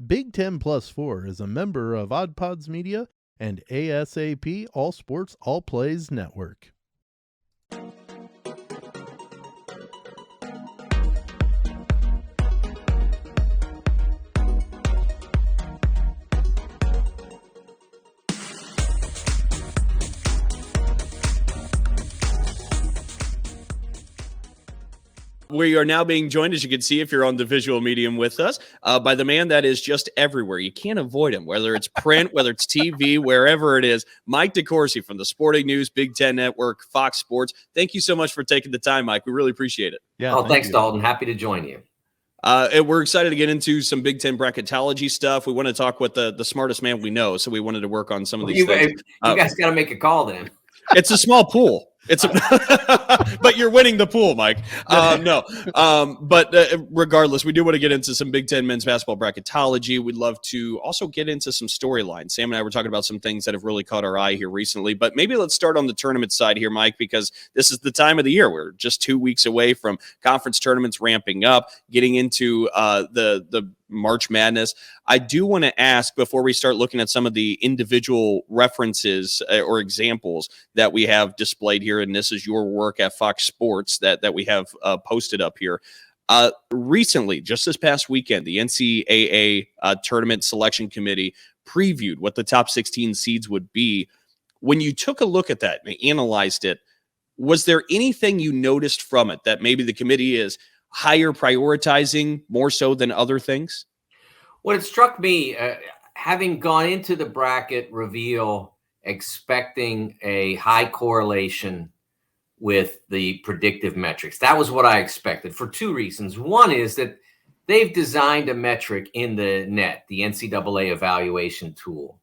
Big Ten Plus 4 is a member of Odd Pods Media and ASAP All Sports All Plays Network. We are now being joined, as you can see if you're on the visual medium with us, by the man that is just everywhere. You can't avoid him, whether it's print, whether it's TV, wherever it is. Mike DeCourcy from the Sporting News, Big Ten Network, Fox Sports. Thank you so much for taking the time, Mike. We really appreciate it. Yeah. Thanks, Dalton. Happy to join you. And we're excited to get into some Big Ten bracketology stuff. We want to talk with the smartest man we know, so we wanted to work on some of these things. You guys got to make a call then. It's a small pool. But you're winning the pool, Mike. But regardless, we do want to get into some Big Ten men's basketball bracketology. We'd love to also get into some storylines. Sam and I were talking about some things that have really caught our eye here recently. But maybe let's start on the tournament side here, Mike, because this is the time of the year. We're just 2 weeks away from conference tournaments ramping up, getting into the March Madness. I do want to ask, before we start looking at some of the individual references or examples that we have displayed here, and this is your work at Fox Sports that we have posted up here. Recently, just this past weekend, the NCAA Tournament Selection Committee previewed what the top 16 seeds would be. When you took a look at that and analyzed it, was there anything you noticed from it that maybe the committee is higher prioritizing more so than other things? Well, it struck me, having gone into the bracket reveal expecting a high correlation with the predictive metrics. That was what I expected for two reasons. One is that they've designed a metric in the net, the NCAA evaluation tool,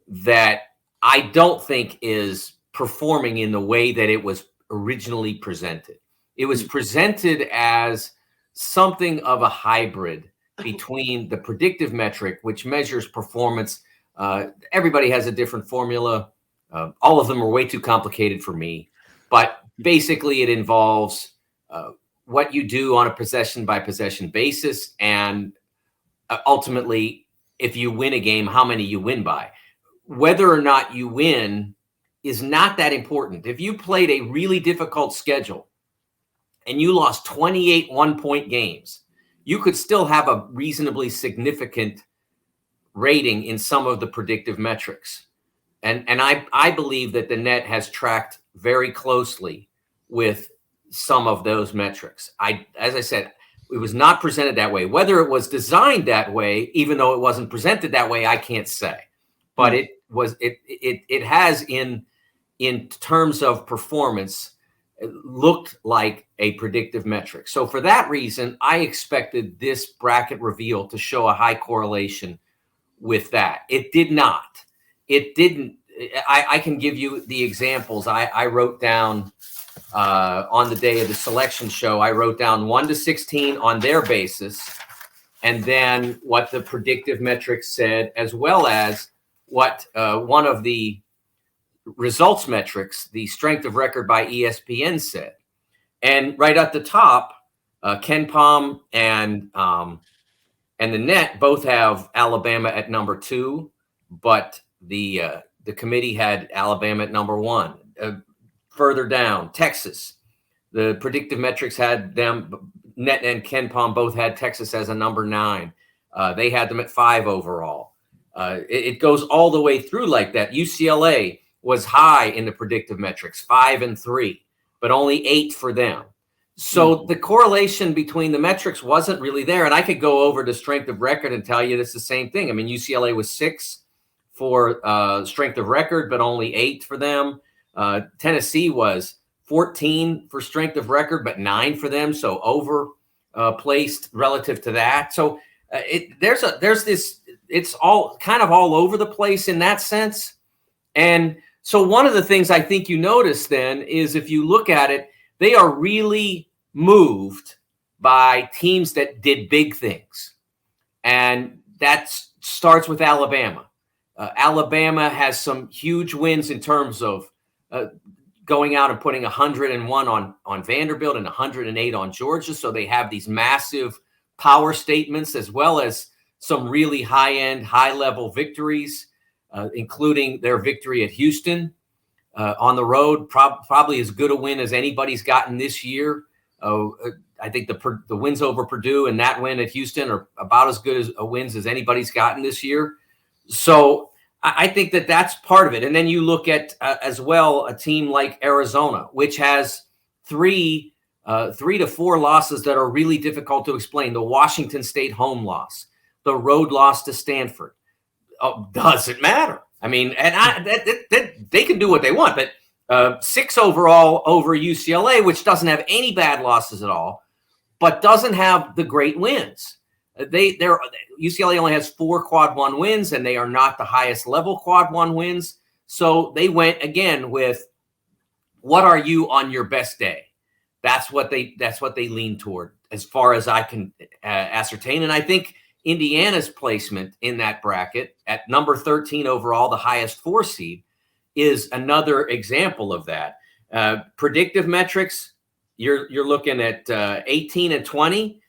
that I don't think is performing in the way that it was originally presented. It was presented as something of a hybrid between the predictive metric, which measures performance. Everybody has a different formula. All of them are way too complicated for me. But basically, it involves what you do on a possession-by-possession basis, and ultimately, if you win a game, how many you win by. Whether or not you win is not that important. If you played a really difficult schedule, and you lost 28 one-point games, you could still have a reasonably significant rating in some of the predictive metrics. And I believe that the net has tracked very closely with some of those metrics. As I said, it was not presented that way. Whether it was designed that way, even though it wasn't presented that way, I can't say. But it has in terms of performance, it looked like a predictive metric. So for that reason, I expected this bracket reveal to show a high correlation with that. It did not. It didn't. I can give you the examples. I wrote down on the day of the selection show, I wrote down 1 to 16 on their basis, and then what the predictive metrics said, as well as what one of the results metrics, the strength of record by ESPN, said. And right at the top, Ken Pom and the net both have Alabama at number 2, but the committee had Alabama at number 1. Further down, Texas, the predictive metrics had them, net and Ken Pom both had Texas as a number 9. They had them at 5 overall. It goes all the way through like that. UCLA was high in the predictive metrics, 5 and 3, but only 8 for them. So the correlation between the metrics wasn't really there. And I could go over to strength of record and tell you it's the same thing. I mean, UCLA was 6 for strength of record, but only 8 for them. Tennessee was 14 for strength of record, but 9 for them. So over placed relative to that. So there's this, it's all kind of all over the place in that sense. And so one of the things I think you notice then is if you look at it, they are really moved by teams that did big things. And that starts with Alabama. Alabama has some huge wins in terms of going out and putting 101 on Vanderbilt and 108 on Georgia. So they have these massive power statements, as well as some really high-end, high-level victories, including their victory at Houston on the road, probably as good a win as anybody's gotten this year. I think the wins over Purdue and that win at Houston are about as good as wins as anybody's gotten this year. So I think that that's part of it. And then you look at as well a team like Arizona, which has three to four losses that are really difficult to explain. The Washington State home loss, the road loss to Stanford. Doesn't matter. I mean, and they can do what they want, but 6 overall over UCLA, which doesn't have any bad losses at all, but doesn't have the great wins. UCLA only has 4 quad 1 wins, and they are not the highest level quad 1 wins. So they went again with, what are you on your best day? That's what they lean toward, as far as I can ascertain. And I think Indiana's placement in that bracket at number 13 overall, the highest 4 seed, is another example of that. Predictive metrics, you're looking at 18 and 20.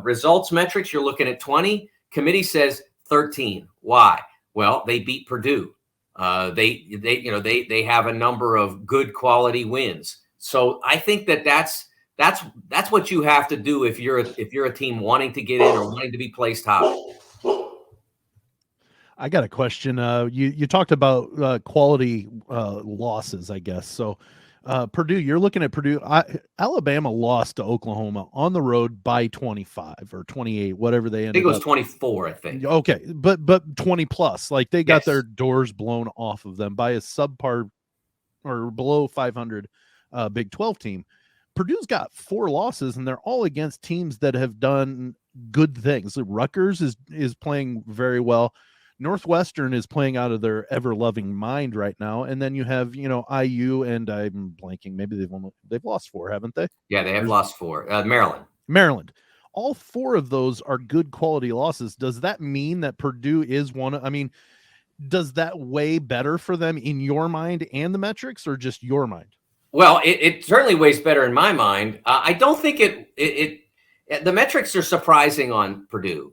Results metrics, you're looking at 20. Committee says 13. Why? Well, they beat Purdue. They have a number of good quality wins. So I think that's what you have to do if you're a team wanting to get in or wanting to be placed high. I got a question. You talked about quality losses, I guess. So Purdue, you're looking at Purdue. Alabama lost to Oklahoma on the road by 25 or 28, whatever they ended up. I think it was 24, I think. Okay, but 20 plus. Like they got their doors blown off of them by a subpar or below 500 Big 12 team. Purdue's got 4 losses, and they're all against teams that have done good things. Rutgers is playing very well. Northwestern is playing out of their ever-loving mind right now, and then you have IU, and I'm blanking. Maybe they've lost 4, haven't they? Yeah, they have lost 4. Maryland. All 4 of those are good quality losses. Does that mean that Purdue is one? I mean, does that weigh better for them in your mind and the metrics, or just your mind? Well, it certainly weighs better in my mind. I don't think the metrics are surprising on Purdue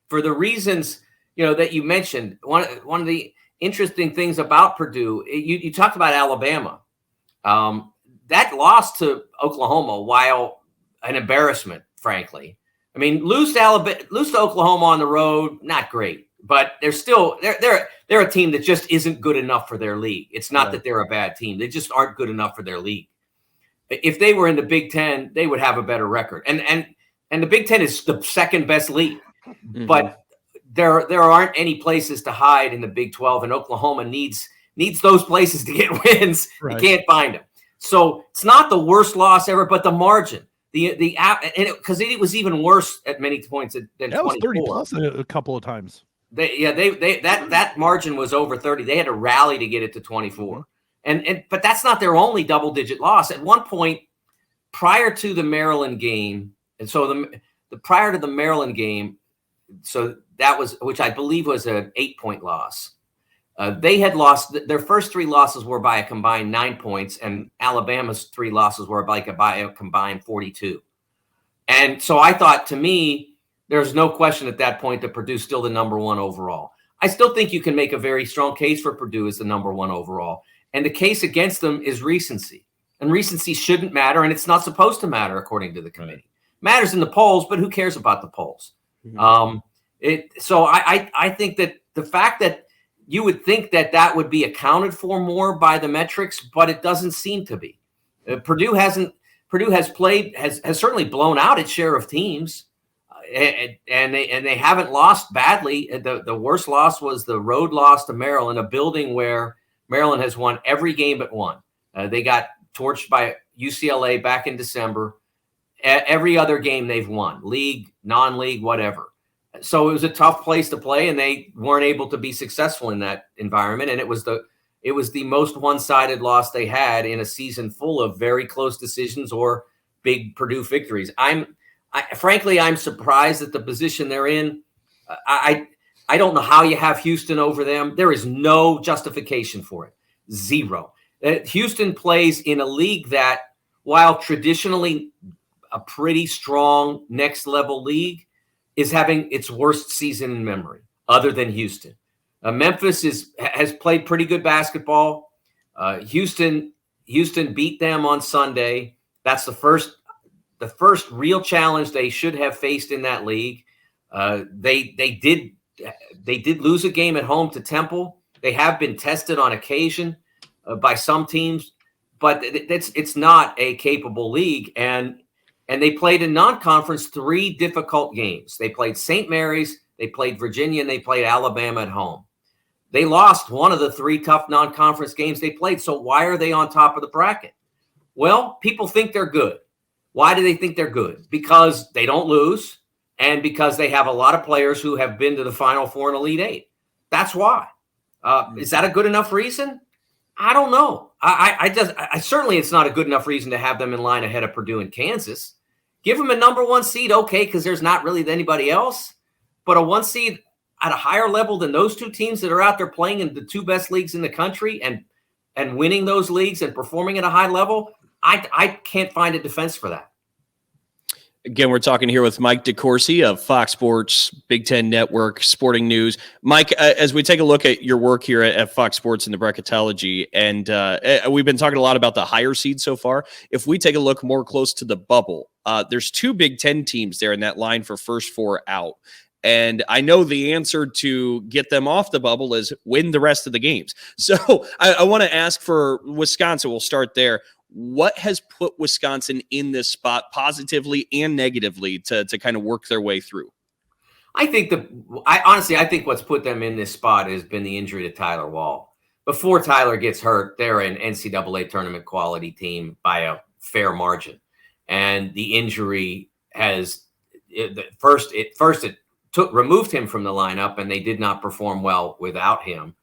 for the reasons that you mentioned. One of the interesting things about Purdue, you talked about Alabama. That loss to Oklahoma, while an embarrassment, frankly. I mean, lose to Oklahoma on the road, not great, but they're still they're a team that just isn't good enough for their league. It's not that they're a bad team; they just aren't good enough for their league. If they were in the Big Ten, they would have a better record. And the Big Ten is the second best league, but there aren't any places to hide in the Big 12, and Oklahoma needs those places to get wins. Right. You can't find them. So it's not the worst loss ever, but the margin, because it was even worse at many points than 24. That was 30 plus a couple of times. That margin was over 30. They had to rally to get it to 24. But that's not their only double-digit loss. At one point, prior to the Maryland game, and so the prior to the Maryland game, so that was, which I believe was an 8-point loss. They had lost their first 3 losses were by a combined 9 points, and Alabama's 3 losses were by a combined 42. And so I thought, to me, there's no question at that point that Purdue's still the number 1 overall. I still think you can make a very strong case for Purdue as the number 1 overall. And the case against them is recency. And recency shouldn't matter, and it's not supposed to matter, according to the committee. Matters in the polls, but who cares about the polls? So I think that the fact that you would think that would be accounted for more by the metrics, but it doesn't seem to be. Purdue has certainly blown out its share of teams, and they haven't lost badly. The worst loss was the road loss to Maryland, a building where Maryland has won every game but one. They got torched by UCLA back in December. Every other game they've won, league, non-league, whatever. So it was a tough place to play, and they weren't able to be successful in that environment. And it was the most one-sided loss they had in a season full of very close decisions or big Purdue victories. Frankly, I'm surprised at the position they're in. I don't know how you have Houston over them. There is no justification for it. Zero. Houston plays in a league that, while traditionally a pretty strong next level league, is having its worst season in memory, other than Houston. Memphis has played pretty good basketball. Houston beat them on Sunday. That's the first real challenge they should have faced in that league. They did lose a game at home to Temple. They have been tested on occasion by some teams, but it's not a capable league. And they played in non-conference 3 difficult games. They played St. Mary's, they played Virginia, and they played Alabama at home. They lost one of the 3 tough non-conference games they played. So why are they on top of the bracket? Well, people think they're good. Why do they think they're good? Because they don't lose, and because they have a lot of players who have been to the Final Four and Elite Eight. That's why. Is that a good enough reason? I don't know. I certainly it's not a good enough reason to have them in line ahead of Purdue and Kansas. Give them a number 1 seed, okay, because there's not really anybody else. But a 1 seed at a higher level than those 2 teams that are out there playing in the 2 best leagues in the country and winning those leagues and performing at a high level, I can't find a defense for that. Again, we're talking here with Mike DeCourcy of Fox Sports, Big Ten Network, Sporting News. Mike, as we take a look at your work here at Fox Sports in the bracketology, and we've been talking a lot about the higher seeds so far. If we take a look more close to the bubble, there's 2 Big Ten teams there in that line for first 4 out. And I know the answer to get them off the bubble is win the rest of the games. So I want to ask for Wisconsin. We'll start there. What has put Wisconsin in this spot positively and negatively to kind of work their way through? I think what's put them in this spot has been the injury to Tyler Wall. Before Tyler gets hurt, they're an NCAA tournament quality team by a fair margin. And the injury has removed him from the lineup, and they did not perform well without him.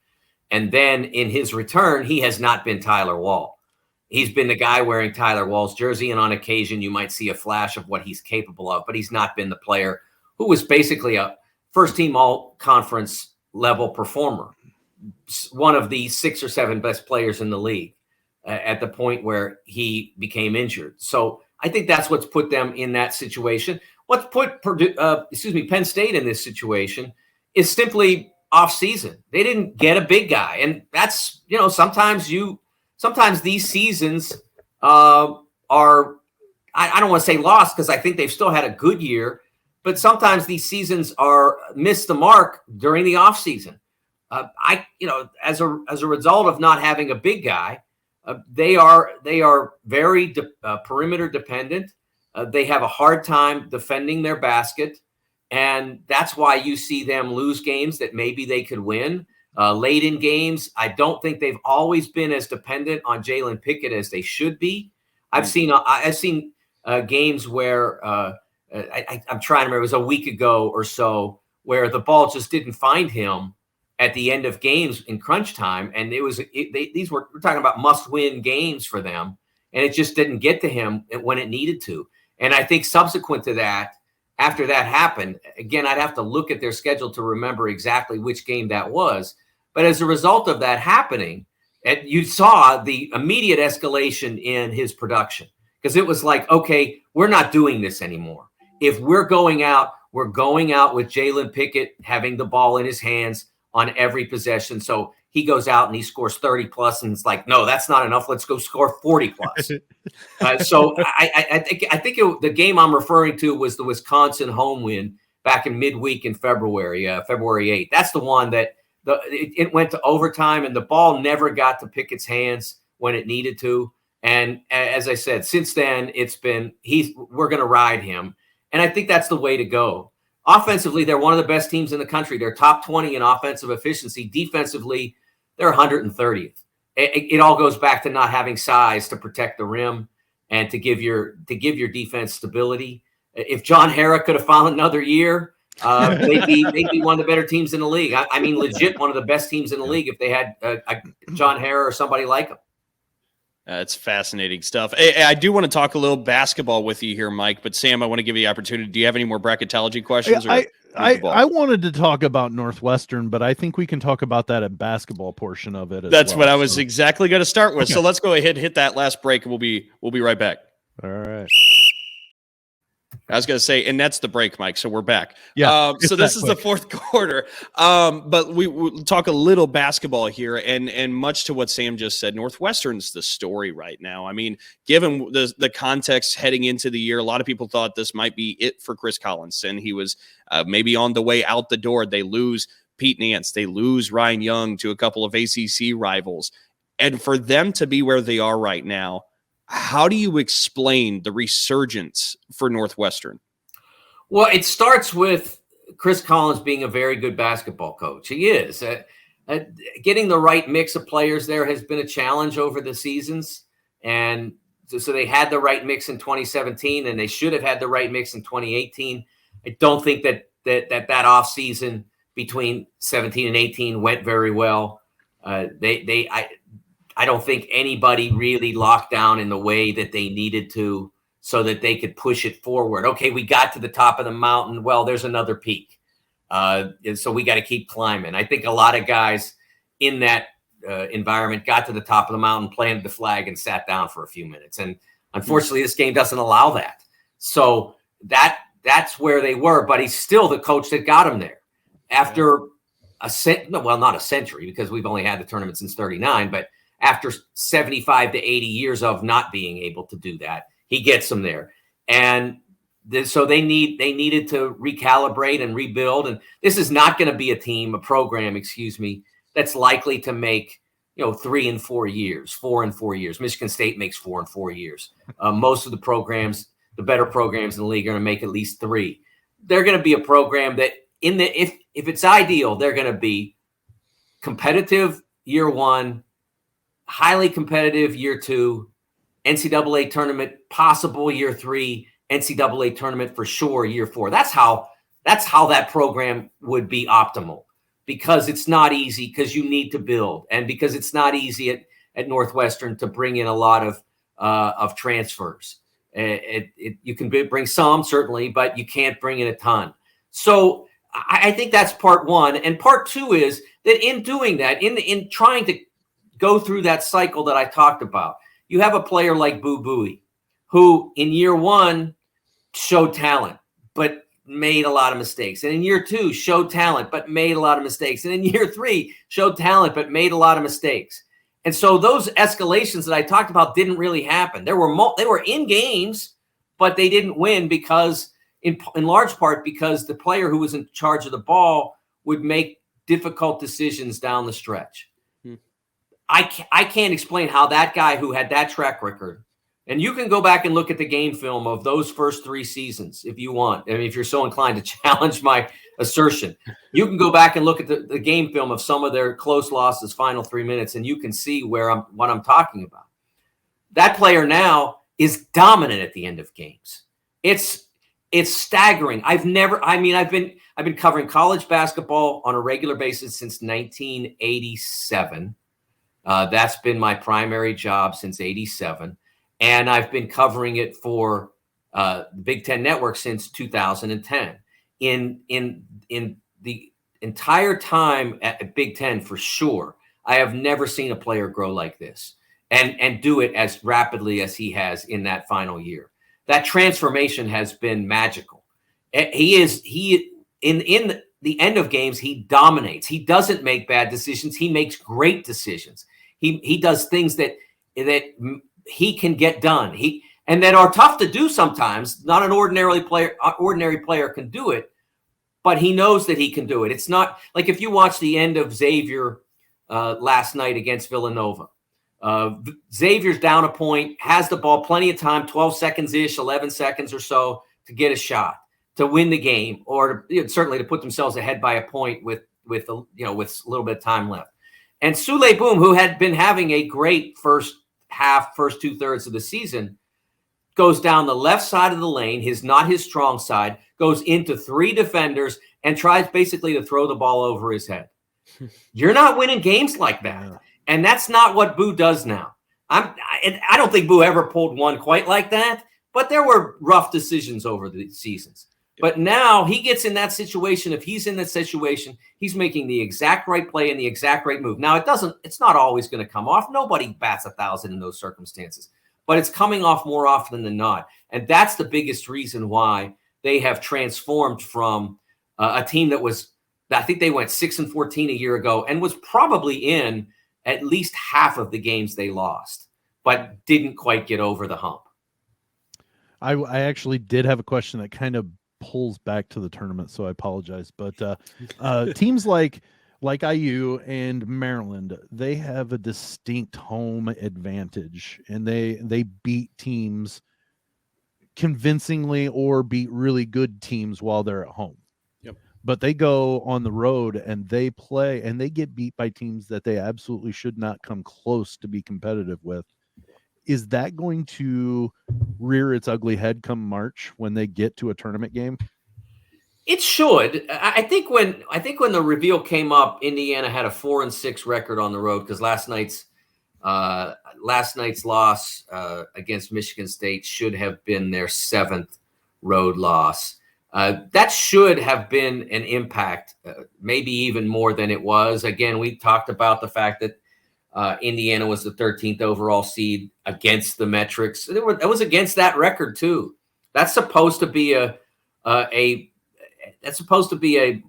And then in his return, he has not been Tyler Wall. He's been the guy wearing Tyler Wall's jersey, and on occasion you might see a flash of what he's capable of, but he's not been the player who was basically a first-team all-conference level performer, one of the 6 or 7 best players in the league at the point where he became injured. So I think that's what's put them in that situation. What's put Penn State in this situation is simply off-season. They didn't get a big guy, and that's, sometimes these seasons are, I don't want to say lost, because I think they've still had a good year, but sometimes these seasons are missed the mark during the offseason. As a result of not having a big guy, they are very perimeter dependent. They have a hard time defending their basket, and that's why you see them lose games that maybe they could win. Late in games, I don't think they've always been as dependent on Jalen Pickett as they should be. I've seen games where I'm trying to remember. It was a week ago or so where the ball just didn't find him at the end of games in crunch time, and we're talking about must-win games for them, and it just didn't get to him when it needed to. And I think subsequent to that, after that happened, again, I'd have to look at their schedule to remember exactly which game that was. But as a result of that happening, you saw the immediate escalation in his production, because it was like, okay, we're not doing this anymore. If we're going out with Jalen Pickett having the ball in his hands on every possession. So he goes out and he scores 30 plus, and it's like, no, that's not enough. Let's go score 40 plus. So I think the game I'm referring to was the Wisconsin home win back in midweek in February 8th. That's the one that it went to overtime, and the ball never got to Pickett's hands when it needed to. And as I said, since then we're going to ride him. And I think that's the way to go. Offensively, they're one of the best teams in the country. They're top 20 in offensive efficiency. Defensively, they're 130th. It all goes back to not having size to protect the rim and to give your defense stability. If John Harrah could have found another year, they'd be one of the better teams in the league. I mean, legit one of the best teams in the league if they had John Harrah or somebody like him. It's fascinating stuff. I do want to talk a little basketball with you here, Mike, but Sam, I want to give you the opportunity. Do you have any more bracketology questions? I wanted to talk about Northwestern, but I think we can talk about that at basketball portion of it. That's what I was exactly going to start with. Okay. So let's go ahead and hit that last break, and we'll be right back. All right. I was going to say, and that's the break, Mike. So we're back. Yeah. So this is the fourth quarter. But we'll talk a little basketball here, and much to what Sam just said, Northwestern's the story right now. I mean, given the context heading into the year, a lot of people thought this might be it for Chris Collinson. He was maybe on the way out the door. They lose Pete Nance. They lose Ryan Young to a couple of ACC rivals. And for them to be where they are right now, how do you explain the resurgence for Northwestern? Well, it starts with Chris Collins being a very good basketball coach. He is. Getting the right mix of players there has been a challenge over the seasons. And so they had the right mix in 2017, and they should have had the right mix in 2018. I don't think that offseason between 17 and 18 went very well. I don't think anybody really locked down in the way that they needed to so that they could push it forward. Okay, we got to the top of the mountain. Well, there's another peak. So we got to keep climbing. I think a lot of guys in that environment got to the top of the mountain, planted the flag, and sat down for a few minutes. And unfortunately, this game doesn't allow that. So that's where they were, but he's still the coach that got him there. After not a century, because we've only had the tournament since 39, but after 75 to 80 years of not being able to do that, he gets them there. And so they needed to recalibrate and rebuild. And this is not going to be a program, that's likely to make, 3 and 4 years, 4 and 4 years. Michigan State makes 4 and 4 years. Most of the programs, the better programs in the league, are going to make at least 3. They're going to be a program that if it's ideal, they're going to be competitive year 1, highly competitive year 2, NCAA tournament possible year 3, NCAA tournament for sure year 4. That's how that program would be optimal, because it's not easy, because you need to build, and because it's not easy at Northwestern to bring in a lot of transfers. You can bring some, certainly, but you can't bring in a ton. So I think that's part one. And part two is that in doing that, in trying to go through that cycle that I talked about, you have a player like Boo Buie, who in year 1 showed talent, but made a lot of mistakes. And in year 2 showed talent, but made a lot of mistakes. And in year 3 showed talent, but made a lot of mistakes. And so those escalations that I talked about didn't really happen. They were in games, but they didn't win because in large part because the player who was in charge of the ball would make difficult decisions down the stretch. I can't explain how that guy who had that track record, and you can go back and look at the game film of those first 3 seasons if you want. I mean, if you're so inclined to challenge my assertion, you can go back and look at the game film of some of their close losses, final 3 minutes, and you can see what I'm talking about. That player now is dominant at the end of games. It's staggering. I've been covering college basketball on a regular basis since 1987. That's been my primary job since 87. And I've been covering it for the Big Ten Network since 2010. In the entire time at Big Ten, for sure, I have never seen a player grow like this and do it as rapidly as he has in that final year. That transformation has been magical. In the end of games, he dominates. He doesn't make bad decisions. He makes great decisions. He does things that he can get done. And that are tough to do sometimes. Not an ordinary player can do it, but he knows that he can do it. It's not like if you watch the end of Xavier last night against Villanova. Xavier's down a point, has the ball, plenty of time, 12 seconds-ish, 11 seconds or so to get a shot, to win the game, or certainly to put themselves ahead by a point with a little bit of time left. And Sule Boom, who had been having a great first 2/3 of the season, goes down the left side of the lane, not his strong side, goes into 3 defenders and tries basically to throw the ball over his head. You're not winning games like that. And that's not what Boo does now. I don't think Boo ever pulled one quite like that, but there were rough decisions over the seasons. But now he gets in that situation. If he's in that situation, he's making the exact right play and the exact right move. Now it's not always going to come off. Nobody bats 1,000 in those circumstances. but it's coming off more often than not. And that's the biggest reason why they have transformed from a team that was, I think they went 6-14 a year ago and was probably in at least half of the games they lost, but didn't quite get over the hump. I actually did have a question that kind of pulls back to the tournament, so I apologize. But teams like IU and Maryland, they have a distinct home advantage, and they beat teams convincingly or beat really good teams while they're at home. Yep. But they go on the road and they play and they get beat by teams that they absolutely should not come close to be competitive with. Is that going to rear its ugly head come March when they get to a tournament game? It should. I think when the reveal came up, Indiana had a 4-6 record on the road because last night's loss against Michigan State should have been their 7th road loss. That should have been an impact, maybe even more than it was. Again, we talked about the fact that Indiana was the 13th overall seed against the metrics. It was against that record too. That's supposed to be a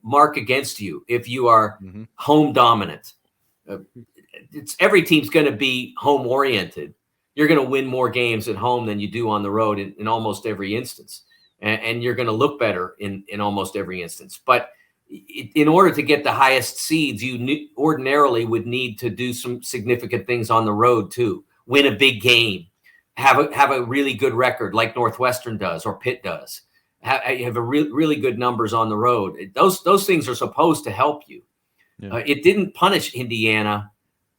mark against you if you are home dominant. Every team's going to be home oriented. You're going to win more games at home than you do on the road in almost every instance, and you're going to look better in almost every instance. But in order to get the highest seeds, you ordinarily would need to do some significant things on the road too. Win a big game, have a really good record like Northwestern does or Pitt does. Have a really good numbers on the road. Those things are supposed to help you. Yeah. It didn't punish Indiana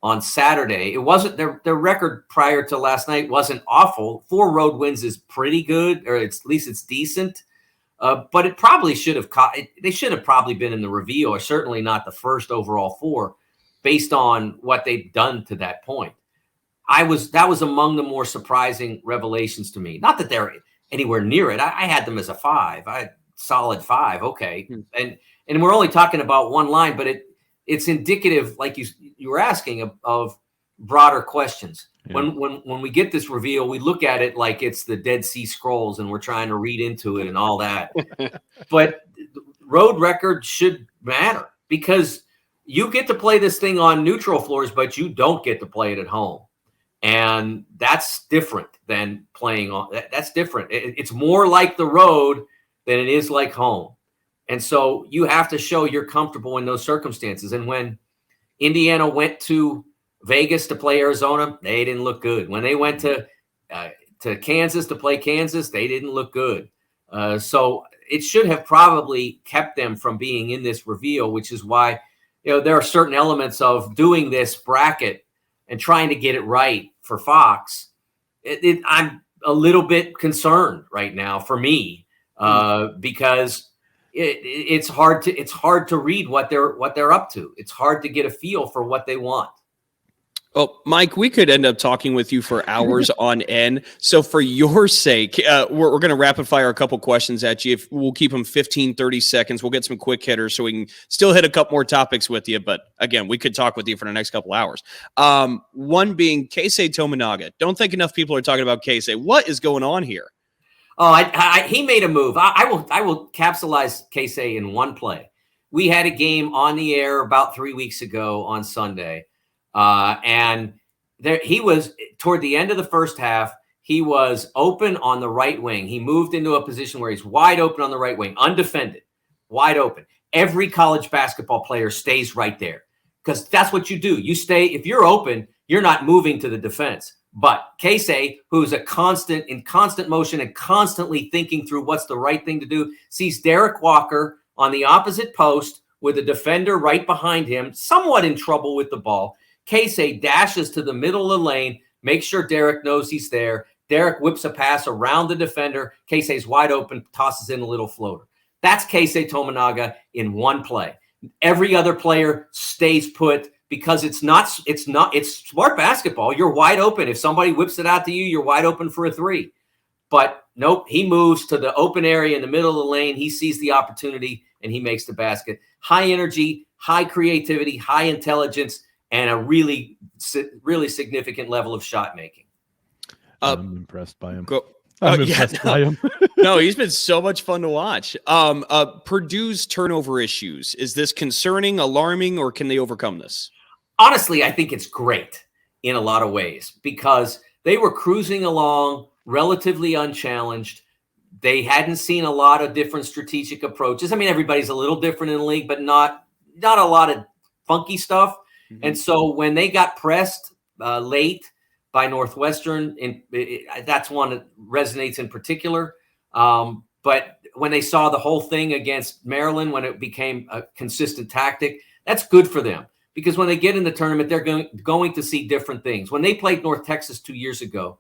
on Saturday. It wasn't their record prior to last night wasn't awful. 4 road wins is pretty good, or at least it's decent. But it probably should have they should have probably been in the reveal, or certainly not the first overall 4, based on what they've done to that point. That was among the more surprising revelations to me. Not that they're anywhere near it. I had them as a 5. Solid 5. Okay, and we're only talking about one line, but it's indicative, like you were asking, of broader questions. Yeah. When we get this reveal, we look at it like it's the Dead Sea Scrolls and we're trying to read into it and all that. But road record should matter because you get to play this thing on neutral floors, but you don't get to play it at home. And that's different than playing on. That's different. It's more like the road than it is like home. And so you have to show you're comfortable in those circumstances. And when Indiana went to Vegas to play Arizona, they didn't look good. When they went to Kansas to play Kansas, they didn't look good. So it should have probably kept them from being in this reveal, which is why there are certain elements of doing this bracket and trying to get it right for Fox. I'm a little bit concerned right now for me because it's hard to read what they're up to. It's hard to get a feel for what they want. Well, Mike, we could end up talking with you for hours on end. So for your sake, we're going to rapid fire a couple questions at you. We'll keep them 15, 30 seconds. We'll get some quick hitters so we can still hit a couple more topics with you. But again, we could talk with you for the next couple hours. One being Keisei Tominaga. Don't think enough people are talking about Keisei. What is going on here? Oh, he made a move. I will capsulize Keisei in one play. We had a game on the air about 3 weeks ago on Sunday. And there he was toward the end of the first half. He was open on the right wing. He moved into a position where he's wide open on the right wing, undefended, wide open. Every college basketball player stays right there because that's what you do. You stay, if you're open, you're not moving to the defense. But Keisei, who's in constant motion and constantly thinking through what's the right thing to do, sees Derek Walker on the opposite post with a defender right behind him, somewhat in trouble with the ball. Keisei dashes to the middle of the lane, makes sure Derek knows he's there. Derek whips a pass around the defender. Keisei's wide open, tosses in a little floater. That's Keisei Tominaga in one play. Every other player stays put because it's smart basketball. You're wide open. If somebody whips it out to you, you're wide open for a 3. But nope, he moves to the open area in the middle of the lane. He sees the opportunity and he makes the basket. High energy, high creativity, high intelligence, and a really, really significant level of shot making. I'm impressed by him. By him. No, he's been so much fun to watch. Purdue's turnover issues. Is this concerning, alarming, or can they overcome this? Honestly, I think it's great in a lot of ways because they were cruising along relatively unchallenged. They hadn't seen a lot of different strategic approaches. I mean, everybody's a little different in the league, but not a lot of funky stuff. Mm-hmm. And so when they got pressed late by Northwestern, that's one that resonates in particular. But when they saw the whole thing against Maryland, when it became a consistent tactic, that's good for them because when they get in the tournament, they're going to see different things. When they played North Texas 2 years ago,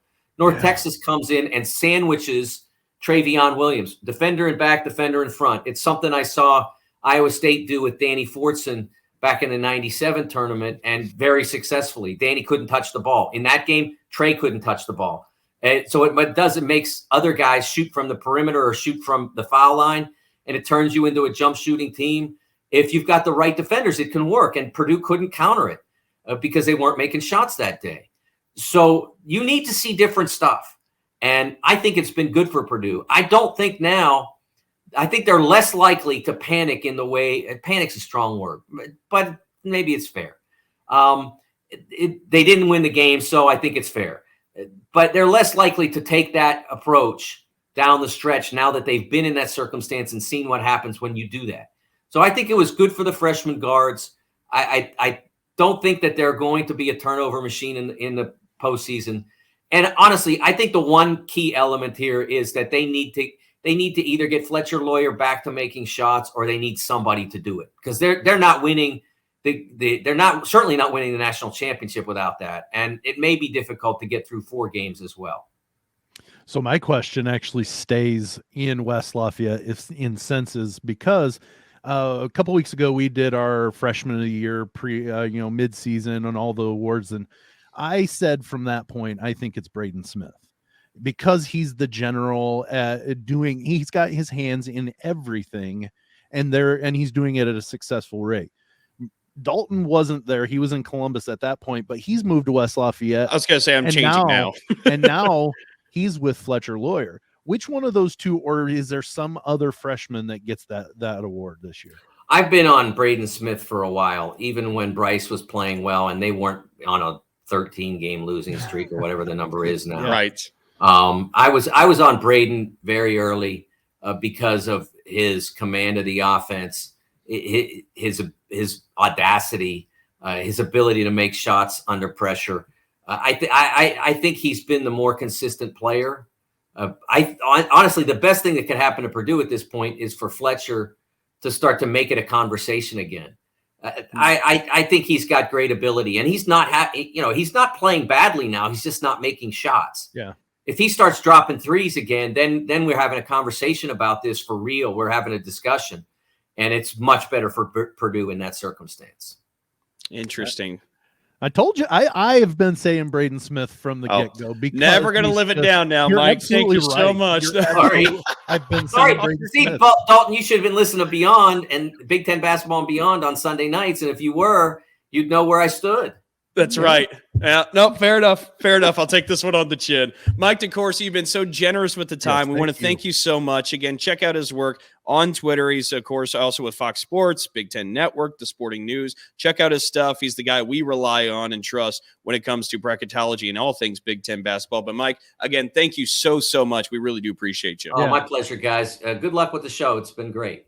Texas comes in and sandwiches Travion Williams, defender in back, defender in front. It's something I saw Iowa State do with Danny Fortson back in the 97 tournament and very successfully. Danny couldn't touch the ball. In that game, Trey couldn't touch the ball. And so it makes other guys shoot from the perimeter or shoot from the foul line, and it turns you into a jump shooting team. If you've got the right defenders, it can work, and Purdue couldn't counter it because they weren't making shots that day. So you need to see different stuff, and I think it's been good for Purdue. I think they're less likely to panic in the way – panic's a strong word, but maybe it's fair. They didn't win the game, so I think it's fair. But they're less likely to take that approach down the stretch now that they've been in that circumstance and seen what happens when you do that. So I think it was good for the freshman guards. I don't think that they're going to be a turnover machine in the postseason. And honestly, I think the one key element here is that they need to either get Fletcher Loyer back to making shots or they need somebody to do it because they're not winning. They're certainly not winning the national championship without that. And it may be difficult to get through 4 games as well. So my question actually stays in West Lafayette in senses because a couple weeks ago we did our freshman of the year mid-season and all the awards. And I said from that point, I think it's Braden Smith. Because he's the general he's got his hands in everything and he's doing it at a successful rate. Dalton wasn't there. He was in Columbus at that point, but he's moved to West Lafayette. I was going to say, I'm changing now. And now he's with Fletcher Loyer. Which one of those two, or is there some other freshman that gets that award this year? I've been on Braden Smith for a while, even when Bryce was playing well and they weren't on a 13-game losing streak or whatever the number is now. Right. I was on Braden very early because of his command of the offense, his audacity, his ability to make shots under pressure. I think he's been the more consistent player. Honestly, the best thing that could happen to Purdue at this point is for Fletcher to start to make it a conversation again. I think he's got great ability, and he's not he's not playing badly now. He's just not making shots. Yeah. If he starts dropping threes again, then we're having a conversation about this for real. We're having a discussion, and it's much better for Purdue in that circumstance. Interesting. I told you, I have been saying Braden Smith from the get-go. Never going to live it down now, Mike. Thank you so much. Sorry. I've been saying Braden Smith. Dalton, you should have been listening to Beyond and Big Ten Basketball and Beyond on Sunday nights, and if you were, you'd know where I stood. That's right. Yeah, no, fair enough. Fair enough. I'll take this one on the chin. Mike DeCourcy, you've been so generous with the time. We want to thank you so much. Again, check out his work on Twitter. He's, of course, also with Fox Sports, Big Ten Network, The Sporting News. Check out his stuff. He's the guy we rely on and trust when it comes to bracketology and all things Big Ten basketball. But, Mike, again, thank you so much. We really do appreciate you. Oh, my pleasure, guys. Good luck with the show. It's been great.